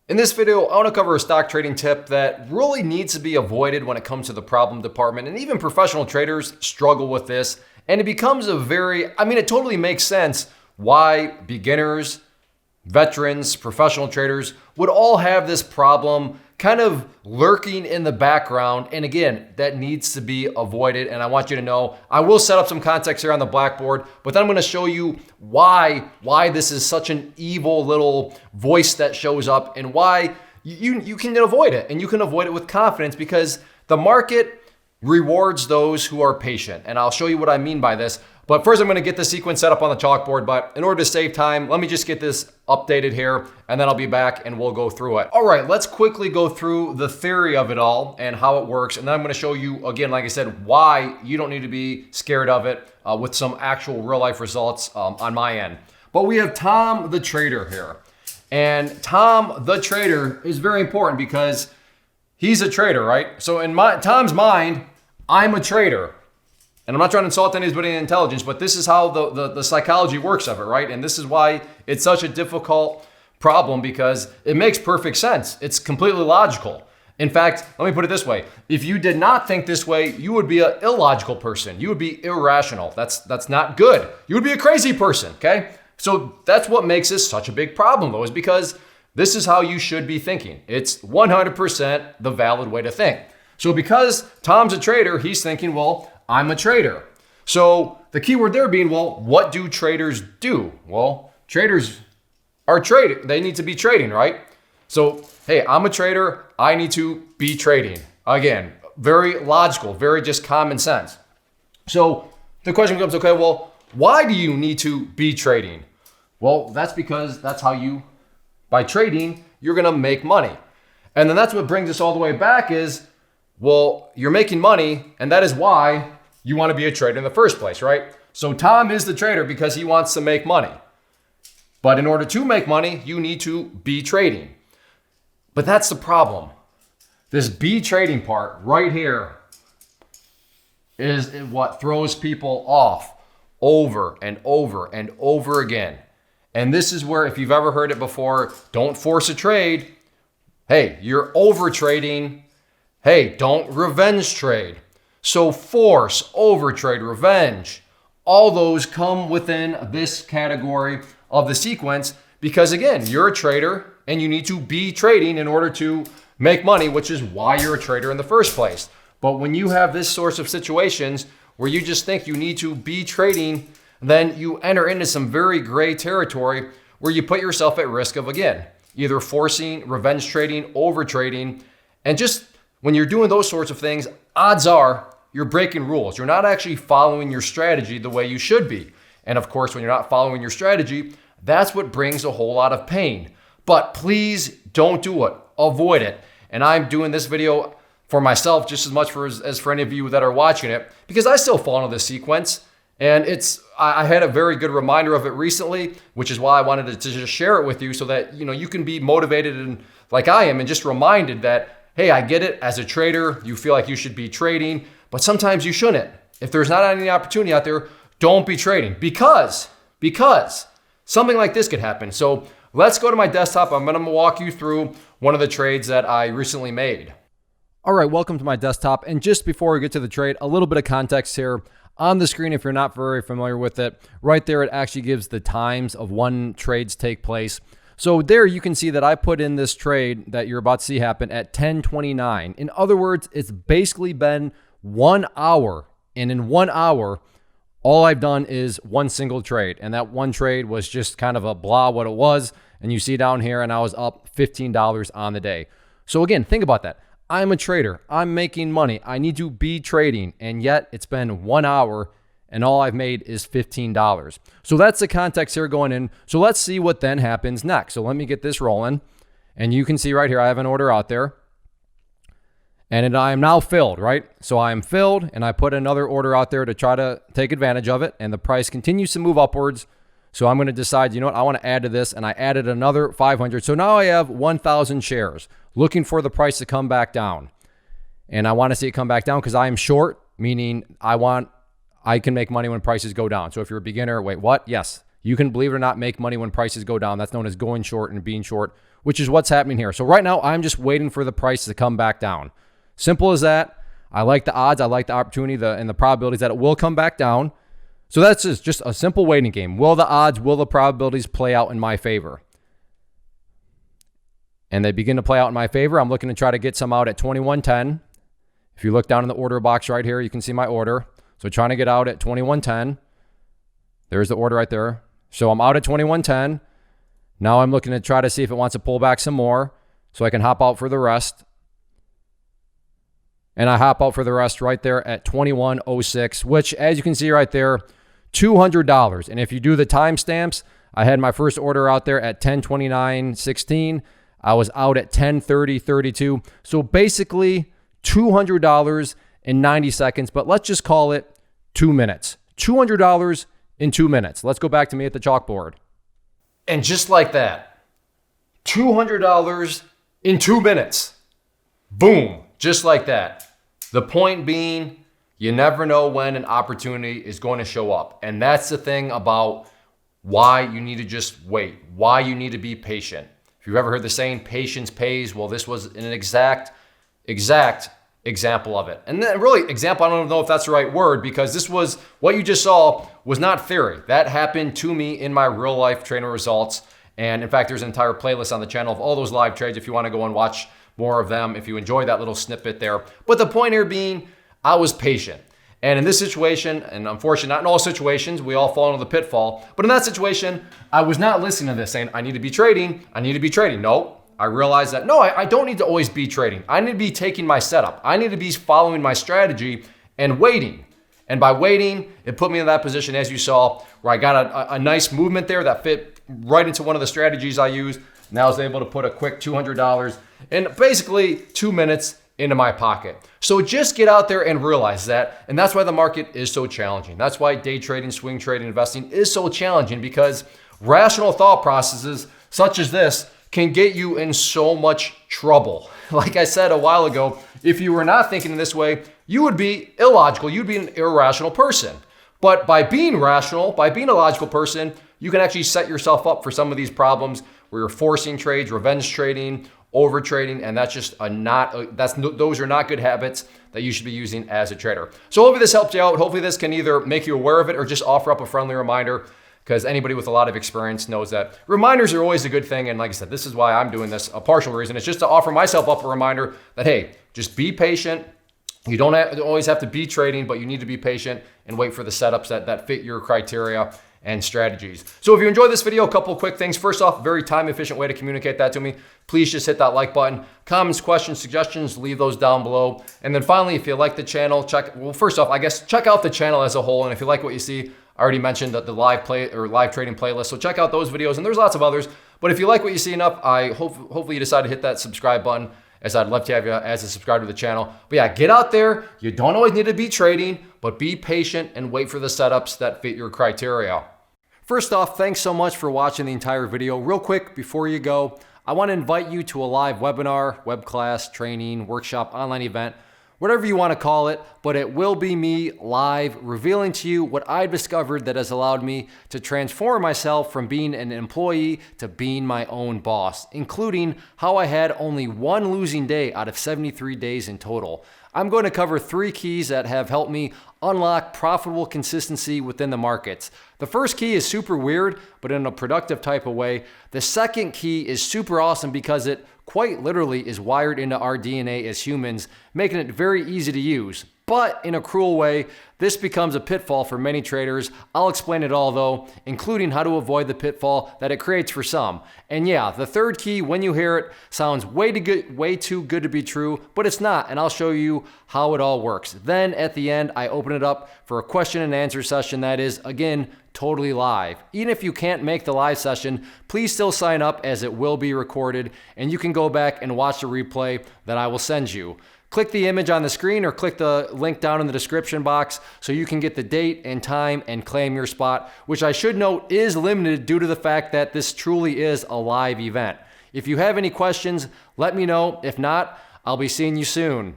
In this video, I want to cover a stock trading tip that really needs to be avoided when it comes to the problem department, and even professional traders struggle with this. And it becomes it totally makes sense why beginners, veterans, professional traders would all have this problem kind of lurking in the background. And again, that needs to be avoided. And I want you to know, I will set up some context here on the blackboard, but then I'm going to show you why this is such an evil little voice that shows up and why you can avoid it. And you can avoid it with confidence because the market rewards those who are patient. And I'll show you what I mean by this. But first, I'm going to get the sequence set up on the chalkboard. But in order to save time, let me just get this updated here, and then I'll be back and we'll go through it. All right, let's quickly go through the theory of it all and how it works. And then I'm going to show you, again, like I said, why you don't need to be scared of it with some actual real life results on my end. But we have Tom the trader here. And Tom the trader is very important because he's a trader, right? So in Tom's mind, I'm a trader. And I'm not trying to insult anybody's intelligence, but this is how the psychology works of it, right? And this is why it's such a difficult problem because it makes perfect sense. It's completely logical. In fact, let me put it this way. If you did not think this way, you would be an illogical person. You would be irrational. That's not good. You would be a crazy person, okay? So that's what makes this such a big problem, though, is because this is how you should be thinking. It's 100% the valid way to think. So because Tom's a trader, he's thinking, well, I'm a trader. So the key word there being, well, what do traders do? Well, traders are trading. They need to be trading, right? So, hey, I'm a trader. I need to be trading. Again, very logical, very just common sense. So the question becomes, okay, well, why do you need to be trading? Well, that's because that's how by trading, you're going to make money. And then that's what brings us all the way back is, well, you're making money, and that is why you want to be a trader in the first place, right? So Tom is the trader because he wants to make money. But in order to make money, you need to be trading. But that's the problem. This be trading part right here is what throws people off over and over and over again. And this is where, if you've ever heard it before, don't force a trade. Hey, you're over trading. Hey, don't revenge trade. So force, overtrade, revenge, all those come within this category of the sequence because, again, you're a trader and you need to be trading in order to make money, which is why you're a trader in the first place. But when you have this sorts of situations where you just think you need to be trading, then you enter into some very gray territory where you put yourself at risk of, again, either forcing, revenge trading, overtrading, and just when you're doing those sorts of things, odds are you're breaking rules. You're not actually following your strategy the way you should be. And of course, when you're not following your strategy, that's what brings a whole lot of pain. But please don't do it. Avoid it. And I'm doing this video for myself just as much as for any of you that are watching it because I still fall into this sequence. And I had a very good reminder of it recently, which is why I wanted to just share it with you so that you can be motivated and like I am and just reminded that, hey, I get it. As a trader, you feel like you should be trading, but sometimes you shouldn't. If there's not any opportunity out there, don't be trading because something like this could happen. So let's go to my desktop. I'm going to walk you through one of the trades that I recently made. All right, welcome to my desktop. And just before we get to the trade, a little bit of context here. On the screen, if you're not very familiar with it, right there, it actually gives the times of when trades take place. So there you can see that I put in this trade that you're about to see happen at 10:29. In other words, it's basically been 1 hour. And in 1 hour, all I've done is one single trade. And that one trade was just kind of a blah what it was. And you see down here, and I was up $15 on the day. So again, think about that. I'm a trader. I'm making money. I need to be trading. And yet it's been 1 hour and all I've made is $15. So that's the context here going in. So let's see what then happens next. So let me get this rolling. And you can see right here, I have an order out there. And I am now filled, right? So I am filled and I put another order out there to try to take advantage of it. And the price continues to move upwards. So I'm going to decide, you know what, I want to add to this. And I added another 500. So now I have 1,000 shares looking for the price to come back down. And I want to see it come back down because I am short, meaning I can make money when prices go down. So if you're a beginner, wait, what? Yes, you can, believe it or not, make money when prices go down. That's known as going short and being short, which is what's happening here. So right now, I'm just waiting for the price to come back down. Simple as that. I like the odds. I like the opportunity and the probabilities that it will come back down. So that's just a simple waiting game. Will the odds, will the probabilities play out in my favor? And they begin to play out in my favor. I'm looking to try to get some out at 21.10. If you look down in the order box right here, you can see my order. So trying to get out at 21.10. There's the order right there. So I'm out at 21.10. Now I'm looking to try to see if it wants to pull back some more so I can hop out for the rest. And I hop out for the rest right there at 21.06, which, as you can see right there, $200. And if you do the timestamps, I had my first order out there at 10:29:16. I was out at 10:30:32. So basically $200 in 90 seconds, but let's just call it 2 minutes. $200 in 2 minutes. Let's go back to me at the chalkboard. And just like that, $200 in 2 minutes. Boom, just like that. The point being, you never know when an opportunity is going to show up. And that's the thing about why you need to just wait, why you need to be patient. If you've ever heard the saying, patience pays, well, this was an exact example of it. And then really, example, I don't know if that's the right word, because this was, what you just saw was not theory. That happened to me in my real life trading results. And in fact, there's an entire playlist on the channel of all those live trades if you want to go and watch more of them, if you enjoy that little snippet there. But the point here being, I was patient. And in this situation, and unfortunately not in all situations, we all fall into the pitfall, but in that situation, I was not listening to this saying, I need to be trading, I need to be trading. No, I realized that, no, I don't need to always be trading. I need to be taking my setup. I need to be following my strategy and waiting. And by waiting, it put me in that position, as you saw, where I got a nice movement there that fit right into one of the strategies I used. And I was able to put a quick $200 in basically 2 minutes into my pocket. So just get out there and realize that. And that's why the market is so challenging. That's why day trading, swing trading, investing is so challenging, because rational thought processes such as this can get you in so much trouble. Like I said a while ago, if you were not thinking in this way, you would be illogical. You'd be an irrational person. But by being rational, by being a logical person, you can actually set yourself up for some of these problems where you're forcing trades, revenge trading, over trading, and that's just those are not good habits that you should be using as a trader. So hopefully this helped you out. Hopefully this can either make you aware of it or just offer up a friendly reminder, because anybody with a lot of experience knows that reminders are always a good thing. And like I said, this is why I'm doing this. A partial reason is just to offer myself up a reminder that, hey, just be patient. You don't always have to be trading, but you need to be patient and wait for the setups that fit your criteria and strategies. So if you enjoyed this video, a couple of quick things. First off, very time efficient way to communicate that to me. Please just hit that like button. Comments, questions, suggestions, leave those down below. And then finally, if you like the channel, first off, I guess check out the channel as a whole. And if you like what you see, I already mentioned that the live trading playlist. So check out those videos, and there's lots of others. But if you like what you see enough, hopefully you decide to hit that subscribe button, as I'd love to have you as a subscriber to the channel. But yeah, get out there. You don't always need to be trading, but be patient and wait for the setups that fit your criteria. First off, thanks so much for watching the entire video. Real quick, before you go, I want to invite you to a live webinar, web class, training, workshop, online event, whatever you want to call it, but it will be me live revealing to you what I've discovered that has allowed me to transform myself from being an employee to being my own boss, including how I had only one losing day out of 73 days in total. I'm going to cover 3 keys that have helped me unlock profitable consistency within the markets. The first key is super weird, but in a productive type of way. The second key is super awesome because it quite literally is wired into our DNA as humans, making it very easy to use. But in a cruel way, this becomes a pitfall for many traders. I'll explain it all though, including how to avoid the pitfall that it creates for some. And yeah, the third key, when you hear it, sounds way too good to be true, but it's not, and I'll show you how it all works. Then at the end, I open it up for a question and answer session that is, again, totally live. Even if you can't make the live session, please still sign up, as it will be recorded, and you can go back and watch the replay that I will send you. Click the image on the screen or click the link down in the description box so you can get the date and time and claim your spot, which I should note is limited due to the fact that this truly is a live event. If you have any questions, let me know. If not, I'll be seeing you soon.